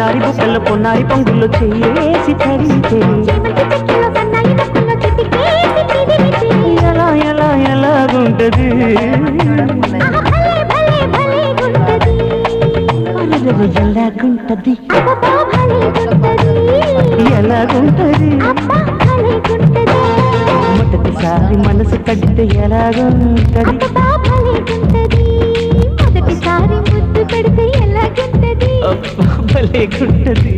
చిన్నారి బుక్కల్లో పొన్నారి పొంగుల్లో చెయ్యేసి తడితే ఎలా ఎలా ఎలాగుంటది ఎలాగుంటది ఎలాగుంటది మొదటిసారి మనసు కడితే ఎలాగుంటది మొదటిసారి ముద్దు పెడితే ఎలాగుంటది భలేగుంటది